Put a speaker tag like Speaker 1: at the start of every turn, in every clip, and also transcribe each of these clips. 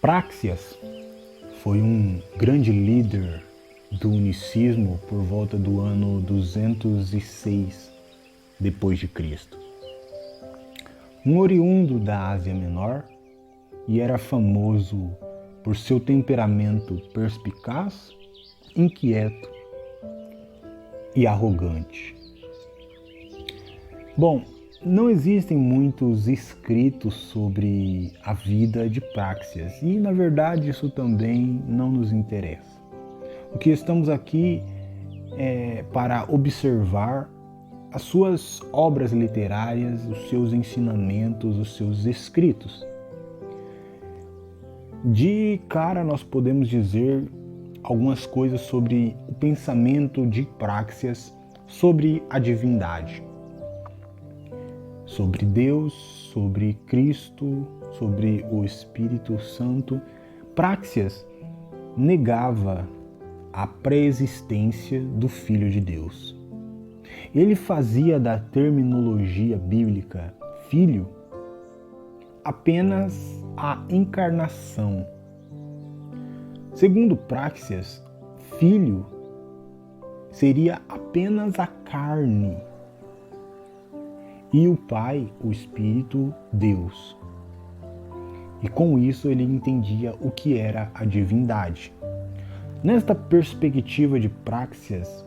Speaker 1: Práxias foi um grande líder do unicismo por volta do ano 206 depois de Cristo. Um oriundo da Ásia Menor, e era famoso por seu temperamento perspicaz, inquieto e arrogante. Bom, não existem muitos escritos sobre a vida de Práxias e, na verdade, isso também não nos interessa. O que estamos aqui é para observar as suas obras literárias, os seus ensinamentos, os seus escritos. De cara, nós podemos dizer algumas coisas sobre o pensamento de Práxias, sobre a divindade, sobre Deus, sobre Cristo, sobre o Espírito Santo. Práxias negava a pré-existência do Filho de Deus. Ele fazia da terminologia bíblica filho apenas a encarnação. Segundo Práxias, filho seria apenas a carne e o Pai, o Espírito, Deus. E com isso ele entendia o que era a divindade. Nesta perspectiva de Práxias,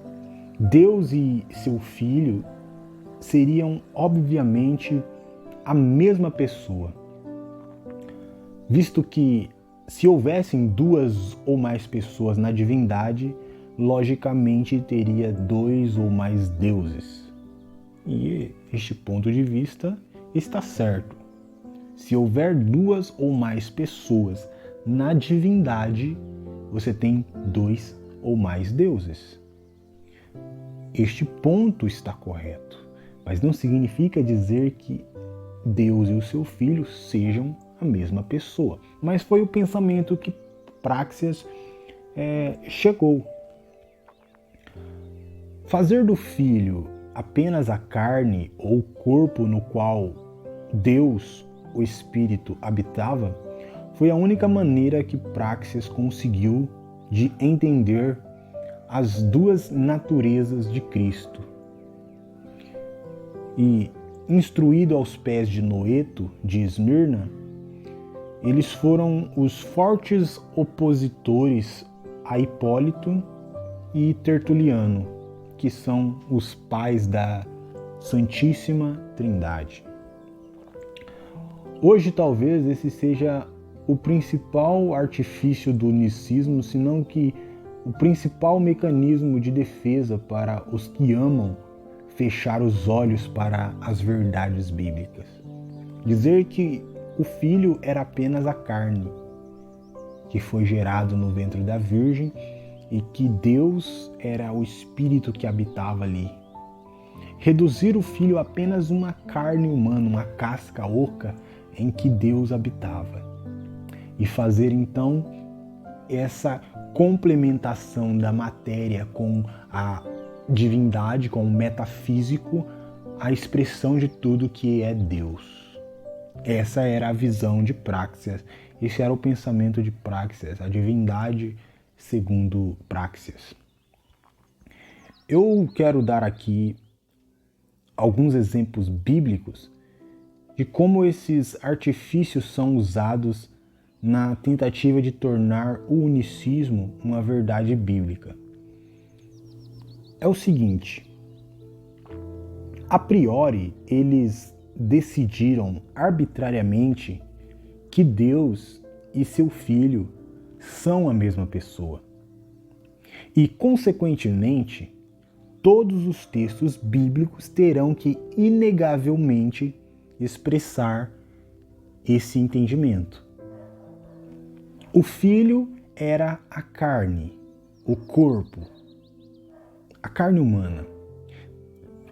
Speaker 1: Deus e seu Filho seriam obviamente a mesma pessoa, visto que se houvessem duas ou mais pessoas na divindade, logicamente teria dois ou mais deuses. E este ponto de vista está certo. Se houver duas ou mais pessoas na divindade, você tem dois ou mais deuses. Este ponto está correto, mas não significa dizer que Deus e o seu Filho sejam a mesma pessoa. Mas foi o pensamento que Práxias chegou. Fazer do Filho apenas a carne ou o corpo no qual Deus, o Espírito, habitava, foi a única maneira que Práxias conseguiu de entender as duas naturezas de Cristo. E, instruído aos pés de Noeto, de Esmirna, eles foram os fortes opositores a Hipólito e Tertuliano, que são os pais da Santíssima Trindade. Hoje, talvez, esse seja o principal artifício do unicismo, se não que o principal mecanismo de defesa para os que amam fechar os olhos para as verdades bíblicas. Dizer que o Filho era apenas a carne, que foi gerado no ventre da Virgem, e que Deus era o Espírito que habitava ali. Reduzir o Filho a apenas uma carne humana, uma casca oca em que Deus habitava. E fazer então essa complementação da matéria com a divindade, com o metafísico, a expressão de tudo que é Deus. Essa era a visão de Práxias, esse era o pensamento de Práxias, a divindade segundo Práxias. Eu quero dar aqui alguns exemplos bíblicos de como esses artifícios são usados na tentativa de tornar o unicismo uma verdade bíblica. É o seguinte: a priori, eles decidiram arbitrariamente que Deus e seu Filho são a mesma pessoa. E, consequentemente, todos os textos bíblicos terão que, inegavelmente, expressar esse entendimento. O Filho era a carne, o corpo, a carne humana.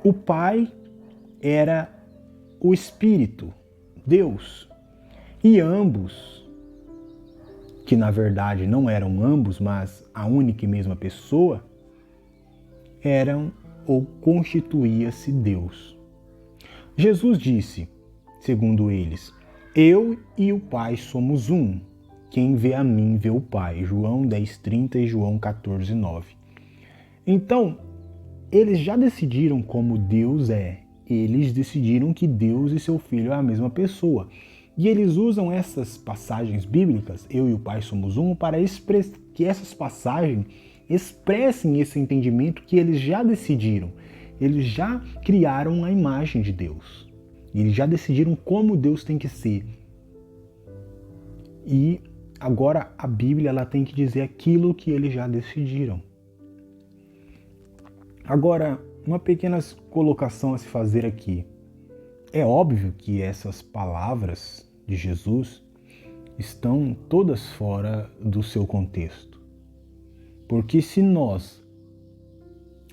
Speaker 1: O Pai era o Espírito, Deus. E ambos, que na verdade não eram ambos, mas a única e mesma pessoa, eram ou constituía-se Deus. Jesus disse, segundo eles, eu e o Pai somos um. quem vê a mim vê o Pai. João 10:30 e João 14:9. Então, eles já decidiram como Deus é. Eles decidiram que Deus e seu Filho é a mesma pessoa. E eles usam essas passagens bíblicas, eu e o Pai somos um, para que essas passagens expressem esse entendimento que eles já decidiram. Eles já criaram a imagem de Deus. Eles já decidiram como Deus tem que ser. E agora a Bíblia ela tem que dizer aquilo que eles já decidiram. Agora, uma pequena colocação a se fazer aqui. É óbvio que essas palavras de Jesus estão todas fora do seu contexto. Porque se nós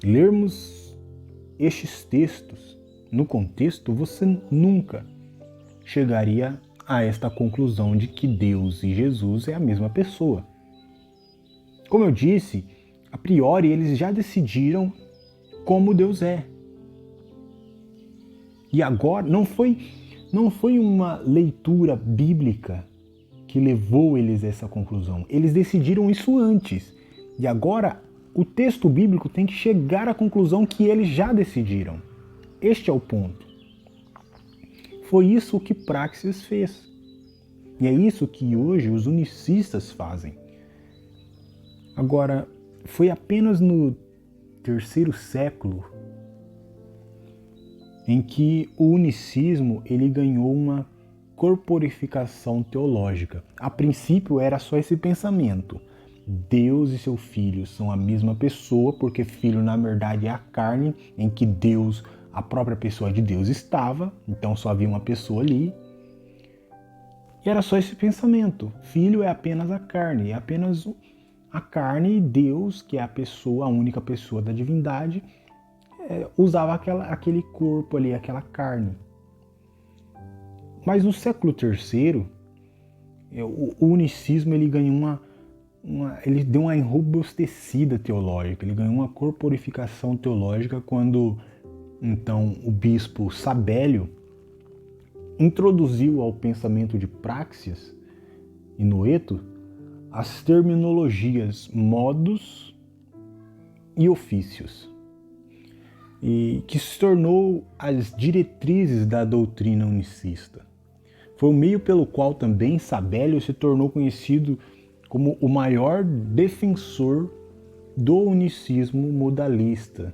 Speaker 1: lermos estes textos no contexto, você nunca chegaria a esta conclusão de que Deus e Jesus é a mesma pessoa. Como eu disse, a priori eles já decidiram como Deus é. E agora não foi uma leitura bíblica que levou eles a essa conclusão. Eles decidiram isso antes. E agora o texto bíblico tem que chegar à conclusão que eles já decidiram. Este é o ponto. Foi isso que Praxeas fez. E é isso que hoje os unicistas fazem. Agora, foi apenas no terceiro século em que o unicismo ele ganhou uma corporificação teológica. A princípio era só esse pensamento. Deus e seu Filho são a mesma pessoa, porque Filho na verdade é a carne em que Deus, a própria pessoa de Deus estava, então só havia uma pessoa ali. E era só esse pensamento. Filho é apenas a carne, é apenas a carne e Deus, que é a pessoa, a única pessoa da divindade, usava aquele corpo ali, aquela carne. Mas no século III, o unicismo ele ganhou ele deu uma enrobustecida teológica, ele ganhou uma corporificação teológica quando então o bispo Sabélio introduziu ao pensamento de Praxeas e Noeto as terminologias modos e ofícios, e que se tornou as diretrizes da doutrina unicista. Foi o meio pelo qual também Sabélio se tornou conhecido como o maior defensor do unicismo modalista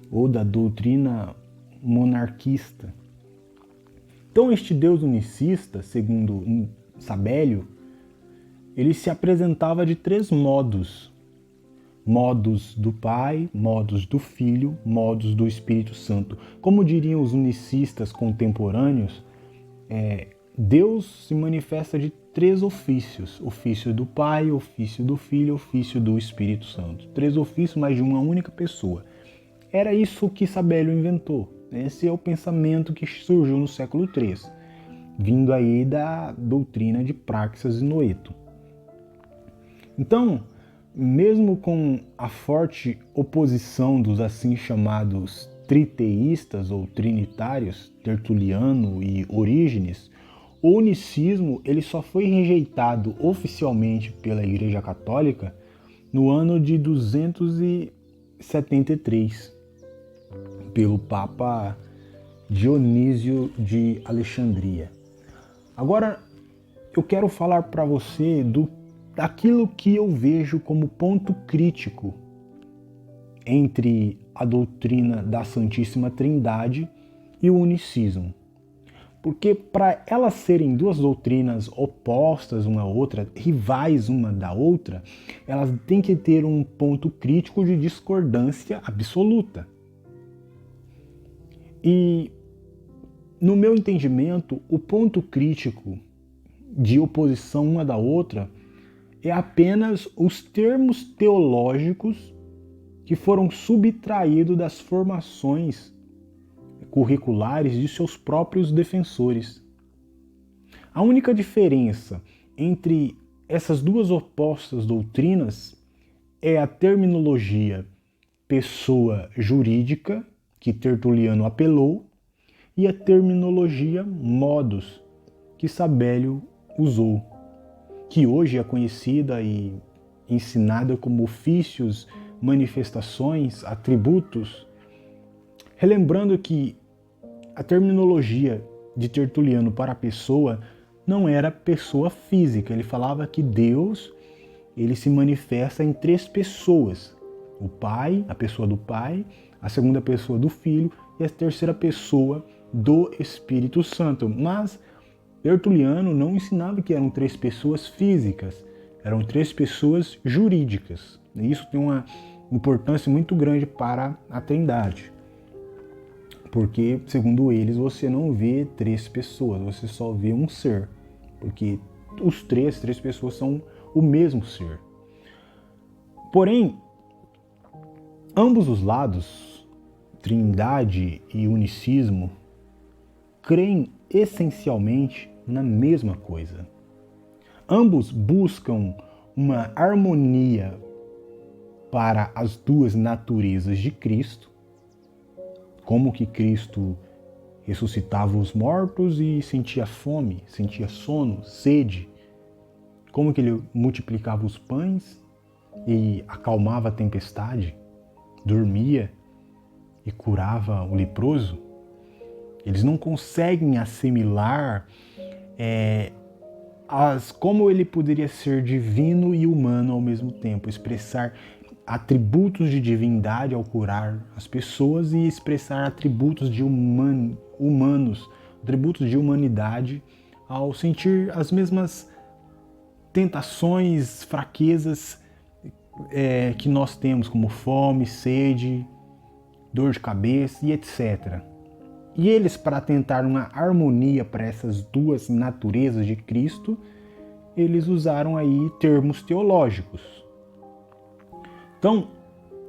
Speaker 1: ou da doutrina monarquista. Então este Deus unicista, segundo Sabélio, ele se apresentava de 3 modos. Modos do Pai, modos do Filho, modos do Espírito Santo. Como diriam os unicistas contemporâneos, Deus se manifesta de 3 ofícios. Ofício do Pai, ofício do Filho, ofício do Espírito Santo. 3 ofícios, mas de uma única pessoa. Era isso que Sabélio inventou. Esse é o pensamento que surgiu no século III, vindo aí da doutrina de Praxeas e Noeto. Então, mesmo com a forte oposição dos assim chamados triteístas ou trinitários, Tertuliano e Orígenes, o unicismo ele só foi rejeitado oficialmente pela Igreja Católica no ano de 273, pelo Papa Dionísio de Alexandria. Agora, eu quero falar para você daquilo que eu vejo como ponto crítico entre a doutrina da Santíssima Trindade e o unicismo. Porque para elas serem 2 doutrinas opostas uma à outra, rivais uma da outra, elas têm que ter um ponto crítico de discordância absoluta. E, no meu entendimento, o ponto crítico de oposição uma da outra é apenas os termos teológicos que foram subtraídos das formações curriculares de seus próprios defensores. A única diferença entre essas 2 opostas doutrinas é a terminologia pessoa jurídica, que Tertuliano apelou, e a terminologia modus, que Sabélio usou. que hoje é conhecida e ensinada como ofícios, manifestações, atributos, relembrando que a terminologia de Tertuliano para a pessoa não era pessoa física. Ele falava que Deus, ele se manifesta em 3 pessoas: o Pai, a pessoa do Pai, a segunda pessoa do Filho e a terceira pessoa do Espírito Santo. Mas Tertuliano não ensinava que eram 3 pessoas físicas, eram 3 pessoas jurídicas. E isso tem uma importância muito grande para a Trindade. Porque, segundo eles, você não vê 3 pessoas, você só vê um ser. Porque os três pessoas são o mesmo ser. Porém, ambos os lados, Trindade e unicismo, creem essencialmente na mesma coisa. Ambos buscam uma harmonia para as 2 naturezas de Cristo, como que Cristo ressuscitava os mortos e sentia fome, sentia sono, sede, como que ele multiplicava os pães e acalmava a tempestade, dormia e curava o leproso. Eles não conseguem assimilar como ele poderia ser divino e humano ao mesmo tempo, expressar atributos de divindade ao curar as pessoas e expressar atributos de humanos, atributos de humanidade ao sentir as mesmas tentações, fraquezas que nós temos, como fome, sede, dor de cabeça e etc. E eles, para tentar uma harmonia para essas 2 naturezas de Cristo, eles usaram aí termos teológicos. Então,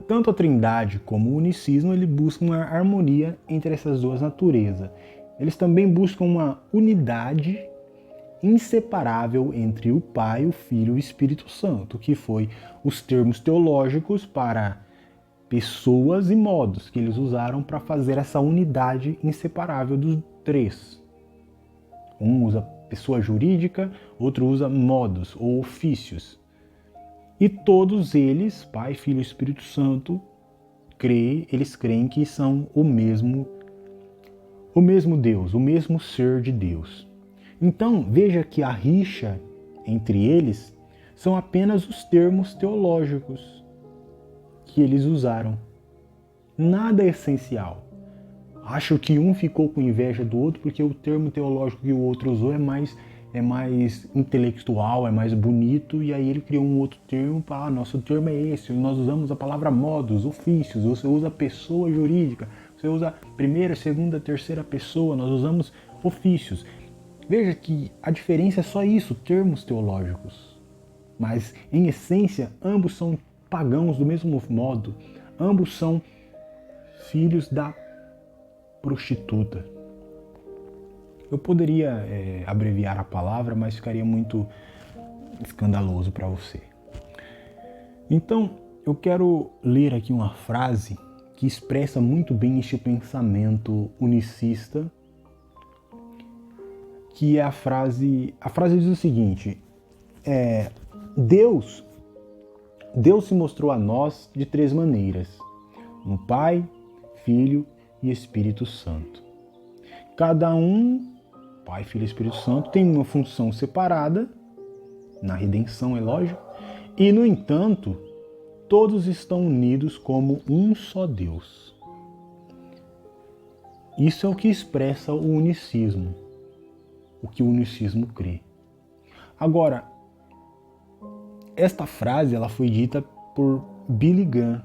Speaker 1: tanto a Trindade como o unicismo, ele buscam uma harmonia entre essas 2 naturezas. Eles também buscam uma unidade inseparável entre o Pai, o Filho e o Espírito Santo, que foi os termos teológicos para pessoas e modos que eles usaram para fazer essa unidade inseparável dos 3. Um usa pessoa jurídica, outro usa modos ou ofícios. E todos eles, Pai, Filho e Espírito Santo, eles creem que são o mesmo Deus, o mesmo ser de Deus. Então, veja que a rixa entre eles são apenas os termos teológicos que eles usaram. Nada é essencial. Acho que um ficou com inveja do outro porque o termo teológico que o outro usou é mais intelectual, é mais bonito, e aí ele criou um outro termo para, nosso termo é esse, nós usamos a palavra modos, ofícios, você usa pessoa jurídica, você usa primeira, segunda, terceira pessoa, nós usamos ofícios. Veja que a diferença é só isso, termos teológicos. Mas, em essência, ambos são pagãos do mesmo modo, ambos são filhos da prostituta. Eu poderia abreviar a palavra, mas ficaria muito escandaloso para você. Então, eu quero ler aqui uma frase que expressa muito bem este pensamento unicista, que é a frase diz o seguinte: Deus se mostrou a nós de 3 maneiras: no Pai, Filho e Espírito Santo. Cada um, Pai, Filho e Espírito Santo, tem uma função separada, na redenção, é lógico, e, no entanto, todos estão unidos como um só Deus. Isso é o que expressa o unicismo, o que o unicismo crê. Agora, esta frase ela foi dita por Billy Graham,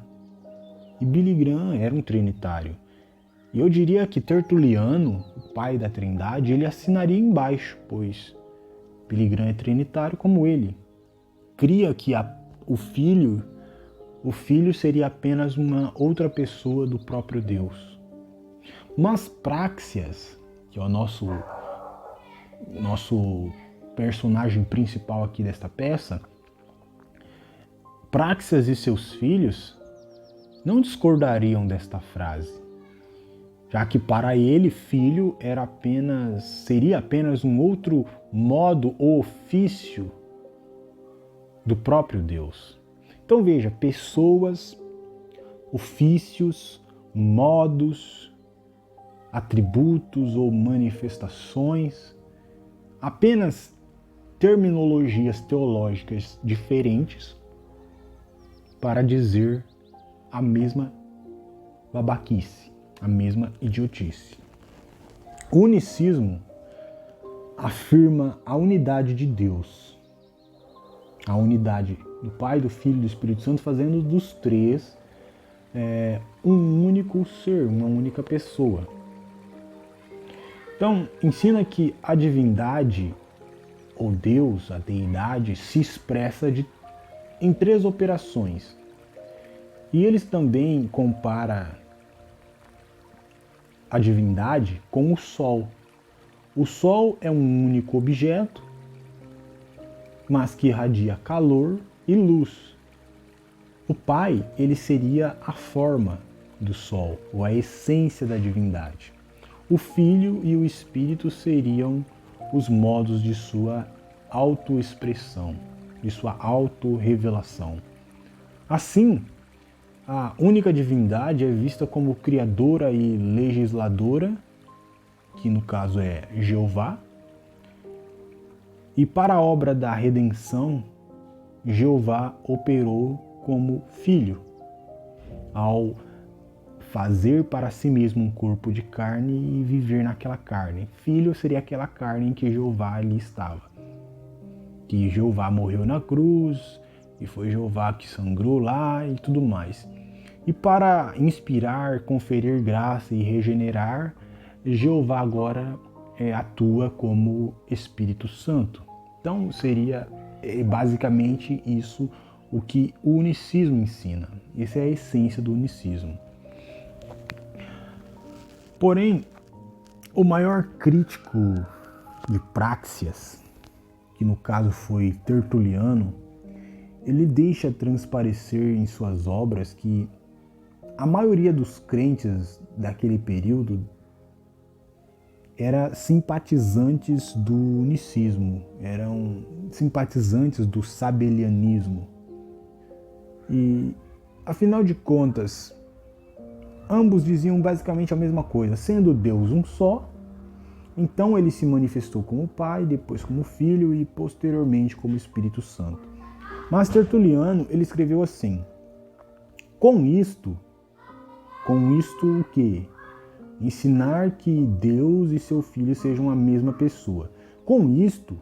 Speaker 1: e Billy Graham era um trinitário. E eu diria que Tertuliano, o pai da Trindade, ele assinaria embaixo, pois Billy Graham é trinitário como ele. Cria que o filho seria apenas uma outra pessoa do próprio Deus. Mas Práxias, que é o nosso personagem principal aqui desta peça, Práxias e seus filhos não discordariam desta frase, já que para ele filho seria apenas um outro modo ou ofício do próprio Deus. Então veja, pessoas, ofícios, modos, atributos ou manifestações, apenas terminologias teológicas diferentes para dizer a mesma babaquice, a mesma idiotice. O unicismo afirma a unidade de Deus, a unidade do Pai, do Filho e do Espírito Santo, fazendo dos três um único ser, uma única pessoa. Então, ensina que a divindade, ou Deus, a deidade, se expressa em três operações. E eles também comparam a divindade com o Sol. O Sol é um único objeto, mas que irradia calor e luz. O Pai, ele seria a forma do Sol, ou a essência da divindade. O Filho e o Espírito seriam os modos de sua autoexpressão, de sua autorrevelação. Assim, a única divindade é vista como criadora e legisladora, que no caso é Jeová. E para a obra da redenção, Jeová operou como filho, ao fazer para si mesmo um corpo de carne e viver naquela carne. Filho seria aquela carne em que Jeová ali estava. Que Jeová morreu na cruz, e foi Jeová que sangrou lá e tudo mais. E para inspirar, conferir graça e regenerar, Jeová agora atua como Espírito Santo. Então seria basicamente isso o que o unicismo ensina. Essa é a essência do unicismo. Porém, o maior crítico de Práxias, que no caso foi Tertuliano, ele deixa transparecer em suas obras que a maioria dos crentes daquele período era simpatizantes do unicismo, eram simpatizantes do sabelianismo. E, afinal de contas, ambos diziam basicamente a mesma coisa. Sendo Deus um só, então ele se manifestou como Pai, depois como Filho e posteriormente como Espírito Santo. Mas Tertuliano, ele escreveu assim: com isto o quê? Ensinar que Deus e seu Filho sejam a mesma pessoa. Com isto,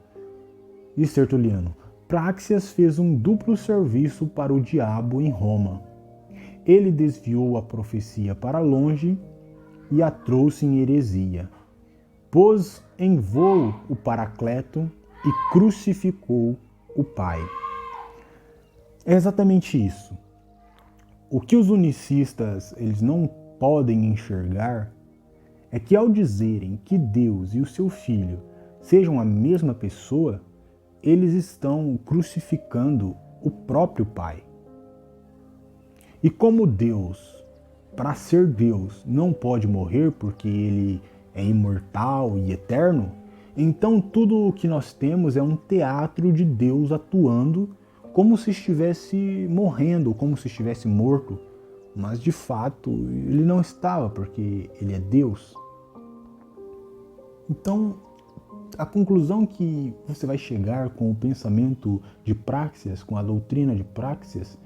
Speaker 1: diz Tertuliano, Práxias fez um duplo serviço para o diabo em Roma. Ele desviou a profecia para longe e a trouxe em heresia. Pôs em voo o Paracleto e crucificou o Pai. É exatamente isso. O que os unicistas eles não podem enxergar é que ao dizerem que Deus e o seu Filho sejam a mesma pessoa, eles estão crucificando o próprio Pai. E como Deus, para ser Deus, não pode morrer porque ele é imortal e eterno, então tudo o que nós temos é um teatro de Deus atuando como se estivesse morrendo, como se estivesse morto. Mas de fato ele não estava, porque ele é Deus. Então, a conclusão que você vai chegar com o pensamento de Práxias, com a doutrina de Práxias,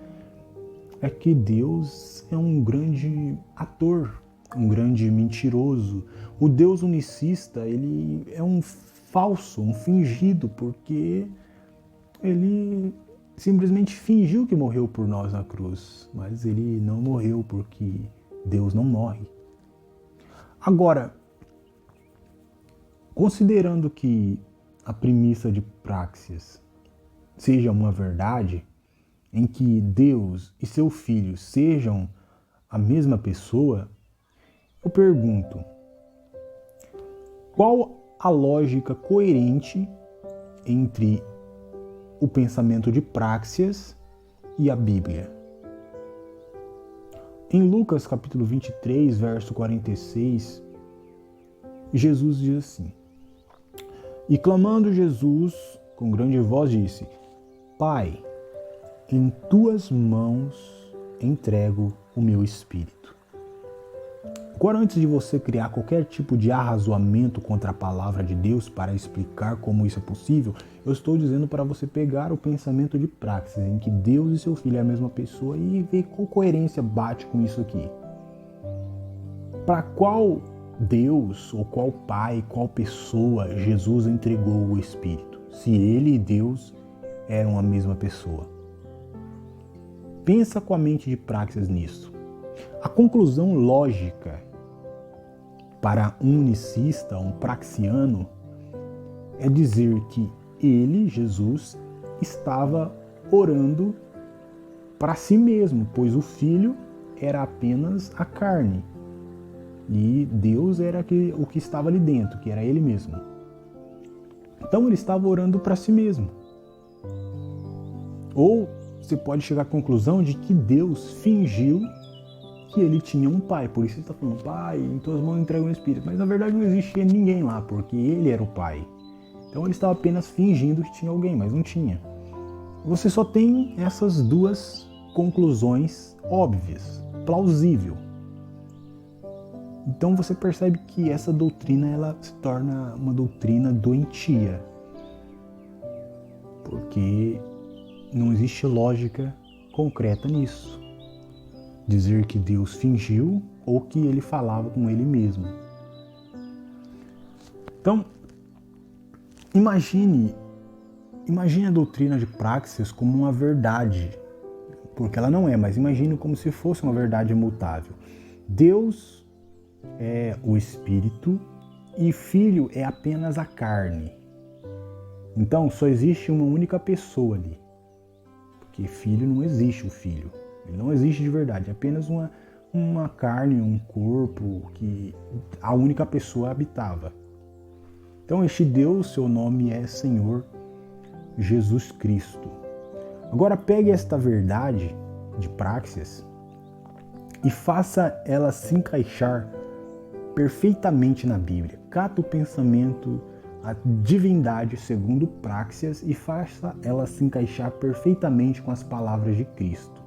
Speaker 1: é que Deus é um grande ator, um grande mentiroso. O Deus unicista, ele é um falso, um fingido, porque ele simplesmente fingiu que morreu por nós na cruz, mas ele não morreu porque Deus não morre. Agora, considerando que a premissa de Práxias seja uma verdade, em que Deus e seu Filho sejam a mesma pessoa, eu pergunto, qual a lógica coerente entre o pensamento de Práxias e a Bíblia? Em Lucas capítulo 23, verso 46, Jesus diz assim: e clamando Jesus com grande voz disse: Pai, em tuas mãos entrego o meu espírito. Agora, antes de você criar qualquer tipo de arrazoamento contra a palavra de Deus para explicar como isso é possível, eu estou dizendo para você pegar o pensamento de Praxis, em que Deus e seu Filho é a mesma pessoa, e ver qual coerência bate com isso aqui. Para qual Deus, ou qual Pai, qual pessoa Jesus entregou o Espírito, se Ele e Deus eram a mesma pessoa? Pensa com a mente de Praxis nisso. A conclusão lógica para um unicista, um praxiano, é dizer que ele, Jesus, estava orando para si mesmo, pois o Filho era apenas a carne e Deus era o que estava ali dentro, que era ele mesmo. Então ele estava orando para si mesmo. Ou você pode chegar à conclusão de que Deus fingiu que ele tinha um pai, por isso ele está falando, pai, em tuas mãos entrego o Espírito, mas na verdade não existia ninguém lá, porque ele era o pai. Então ele estava apenas fingindo que tinha alguém, mas não tinha. Você só tem essas duas conclusões óbvias, plausível. Então você percebe que essa doutrina ela se torna uma doutrina doentia, porque não existe lógica concreta nisso. Dizer que Deus fingiu ou que ele falava com ele mesmo. Então, imagine a doutrina de Praxis como uma verdade, porque ela não é, mas imagine como se fosse uma verdade imutável. Deus é o Espírito e Filho é apenas a carne. Então, só existe uma única pessoa ali, porque Filho não existe o Filho. Ele não existe de verdade, é apenas uma carne, um corpo que a única pessoa habitava. Então este Deus, seu nome é Senhor Jesus Cristo. Agora pegue esta verdade de Praxis e faça ela se encaixar perfeitamente na Bíblia. Cata o pensamento, a divindade segundo Praxis e faça ela se encaixar perfeitamente com as palavras de Cristo.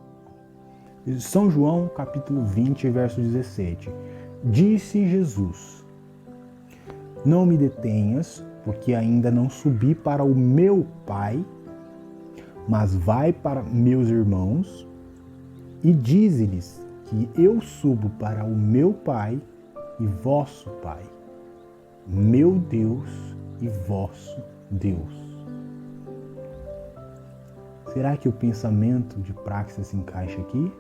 Speaker 1: São João, capítulo 20, verso 17. Disse Jesus: não me detenhas, porque ainda não subi para o meu Pai, mas vai para meus irmãos e dize-lhes que eu subo para o meu Pai e vosso Pai, meu Deus e vosso Deus. Será que o pensamento de Praxis se encaixa aqui?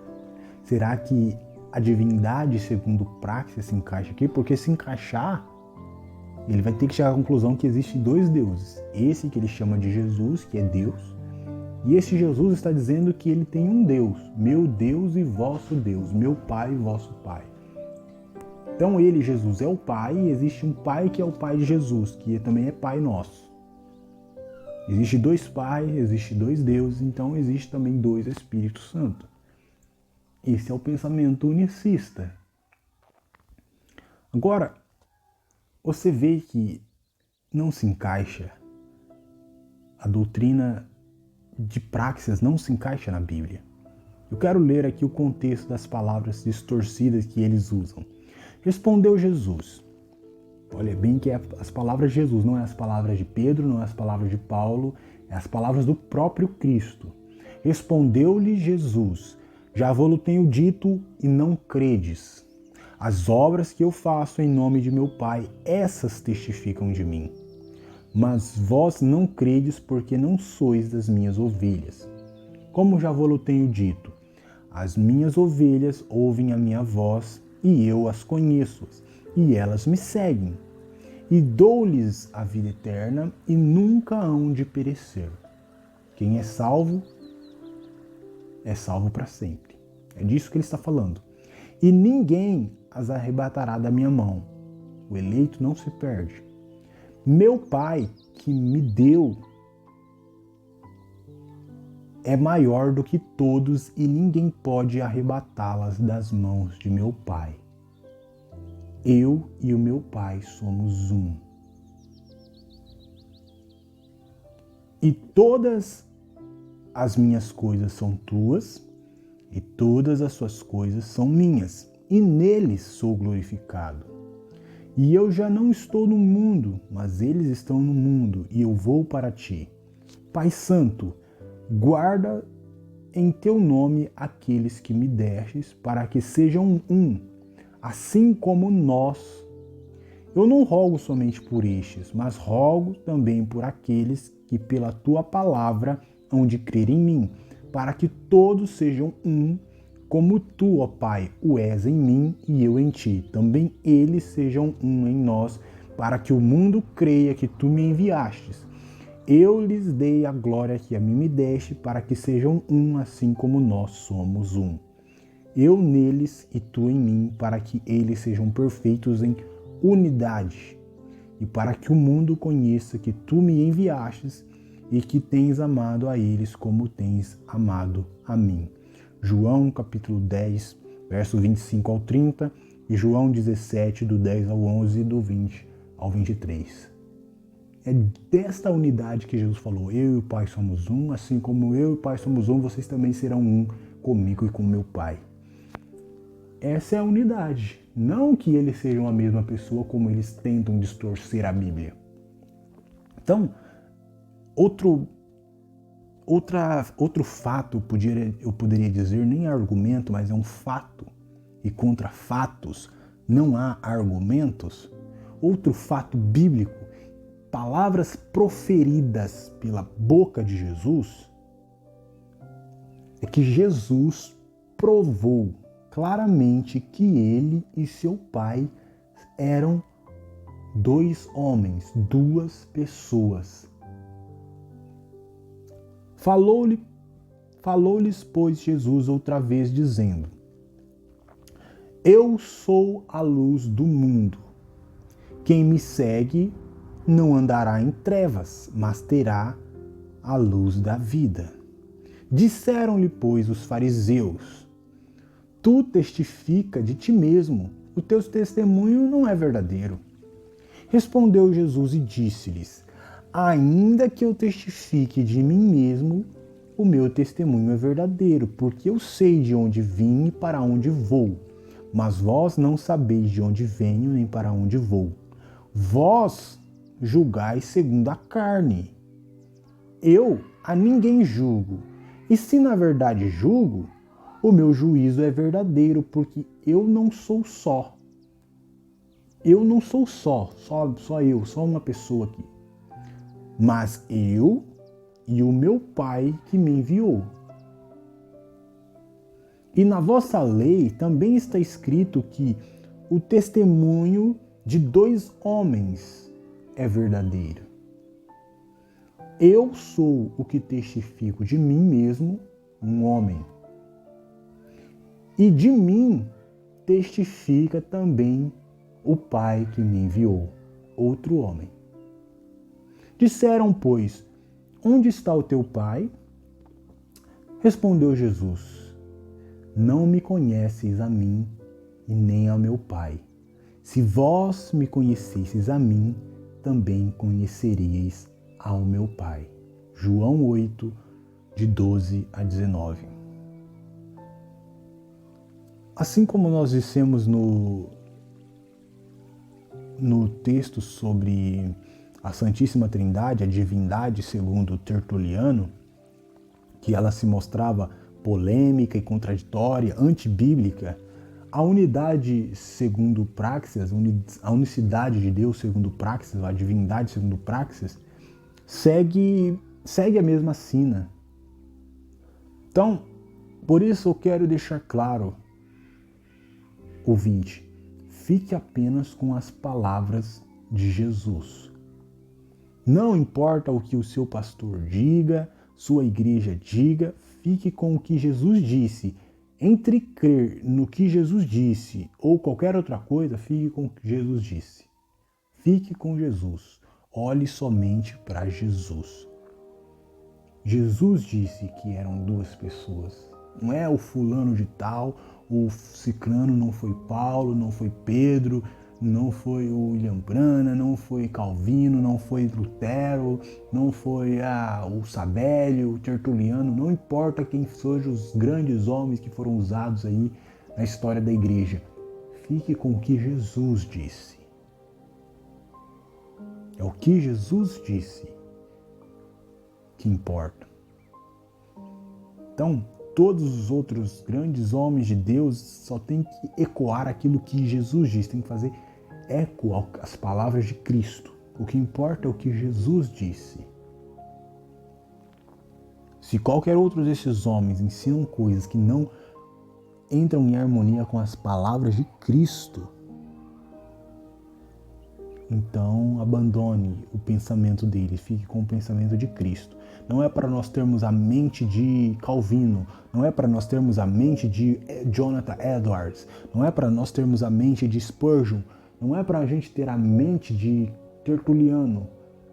Speaker 1: Será que a divindade segundo Praxis se encaixa aqui? Porque se encaixar, ele vai ter que chegar à conclusão que existem dois deuses. Esse que ele chama de Jesus, que é Deus, e esse Jesus está dizendo que ele tem um Deus, meu Deus e vosso Deus, meu Pai e vosso Pai. Então ele, Jesus, é o Pai, e existe um Pai que é o Pai de Jesus, que também é Pai nosso. Existe dois pais, existe dois deuses, então existe também dois Espíritos Santos. Esse é o pensamento unicista. Agora, você vê que não se encaixa, a doutrina de Praxis não se encaixa na Bíblia. Eu quero ler aqui o contexto das palavras distorcidas que eles usam. Respondeu Jesus. Olha bem que é as palavras de Jesus, não é as palavras de Pedro, não é as palavras de Paulo, é as palavras do próprio Cristo. Respondeu-lhe Jesus: já vou-lo tenho dito e não credes. As obras que eu faço em nome de meu Pai, essas testificam de mim. Mas vós não credes porque não sois das minhas ovelhas. Como já vou-lo tenho dito, as minhas ovelhas ouvem a minha voz e eu as conheço, e elas me seguem. E dou-lhes a vida eterna e nunca hão de perecer. Quem é salvo para sempre. É disso que ele está falando. E ninguém as arrebatará da minha mão. O eleito não se perde. Meu Pai que me deu é maior do que todos e ninguém pode arrebatá-las das mãos de meu Pai. Eu e o meu Pai somos um. E todas as minhas coisas são tuas e todas as suas coisas são minhas, e neles sou glorificado. E eu já não estou no mundo, mas eles estão no mundo, e eu vou para ti. Pai Santo, guarda em teu nome aqueles que me destes, para que sejam um, assim como nós. Eu não rogo somente por estes, mas rogo também por aqueles que pela tua palavra hão de crer em mim, para que todos sejam um, como tu, ó Pai, o és em mim e eu em ti. Também eles sejam um em nós, para que o mundo creia que tu me enviastes. Eu lhes dei a glória que a mim me deste, para que sejam um, assim como nós somos um. Eu neles e tu em mim, para que eles sejam perfeitos em unidade, e para que o mundo conheça que tu me enviastes e que tens amado a eles como tens amado a mim. João capítulo 10, verso 25 ao 30 e João 17, do 10 ao 11 e do 20 ao 23. É desta unidade que Jesus falou: eu e o Pai somos um, assim como eu e o Pai somos um, vocês também serão um comigo e com meu Pai. Essa é a unidade. Não que eles sejam a mesma pessoa, como eles tentam distorcer a Bíblia. Então, outro fato, eu poderia dizer, nem é argumento, mas é um fato. E contra fatos não há argumentos. Outro fato bíblico, palavras proferidas pela boca de Jesus, é que Jesus provou claramente que ele e seu pai eram dois homens, duas pessoas. Falou-lhes, pois, Jesus outra vez, dizendo: eu sou a luz do mundo. Quem me segue não andará em trevas, mas terá a luz da vida. Disseram-lhe, pois, os fariseus: tu testifica de ti mesmo, o teu testemunho não é verdadeiro. Respondeu Jesus e disse-lhes: ainda que eu testifique de mim mesmo, o meu testemunho é verdadeiro, porque eu sei de onde vim e para onde vou. Mas vós não sabeis de onde venho nem para onde vou. Vós julgais segundo a carne. Eu a ninguém julgo. E se na verdade julgo, o meu juízo é verdadeiro, porque eu não sou só. Eu não sou só eu, só uma pessoa aqui. Mas eu e o meu Pai que me enviou. E na vossa lei também está escrito que o testemunho de dois homens é verdadeiro. Eu sou o que testifico de mim mesmo, um homem. E de mim testifica também o Pai que me enviou, outro homem. Disseram, pois: onde está o teu Pai? Respondeu Jesus: não me conheces a mim e nem ao meu Pai. Se vós me conhecesseis a mim, também conheceríeis ao meu Pai. João 8, de 12 a 19. Assim como nós dissemos no texto sobre a Santíssima Trindade, a divindade segundo Tertuliano, que ela se mostrava polêmica e contraditória, antibíblica, a unidade segundo Praxeas, a unicidade de Deus segundo Praxeas, a divindade segundo Praxeas, segue a mesma sina. Então, por isso eu quero deixar claro, ouvinte, fique apenas com as palavras de Jesus. Não importa o que o seu pastor diga, sua igreja diga, fique com o que Jesus disse. Entre crer no que Jesus disse ou qualquer outra coisa, fique com o que Jesus disse. Fique com Jesus. Olhe somente para Jesus. Jesus disse que eram duas pessoas. Não é o fulano de tal, o ciclano não foi Paulo, não foi Pedro, não foi o William Brana, não foi Calvino, não foi Lutero, não foi o Sabélio, o Tertuliano, não importa quem sejam os grandes homens que foram usados aí na história da igreja. Fique com o que Jesus disse. É o que Jesus disse que importa. Então, todos os outros grandes homens de Deus só tem que ecoar aquilo que Jesus disse, tem que fazer eco às palavras de Cristo. O que importa é o que Jesus disse. Se qualquer outro desses homens ensinam coisas que não entram em harmonia com as palavras de Cristo, então abandone o pensamento dele, fique com o pensamento de Cristo. Não é para nós termos a mente de Calvino, não é para nós termos a mente de Jonathan Edwards, não é para nós termos a mente de Spurgeon, não é para a gente ter a mente de Tertuliano,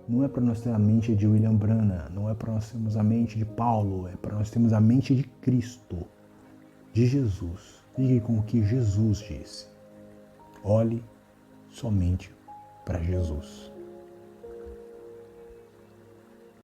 Speaker 1: não é para nós ter a mente de William Brana, não é para nós termos a mente de Paulo, é para nós termos a mente de Cristo, de Jesus. Fique com o que Jesus disse. Olhe somente para Jesus.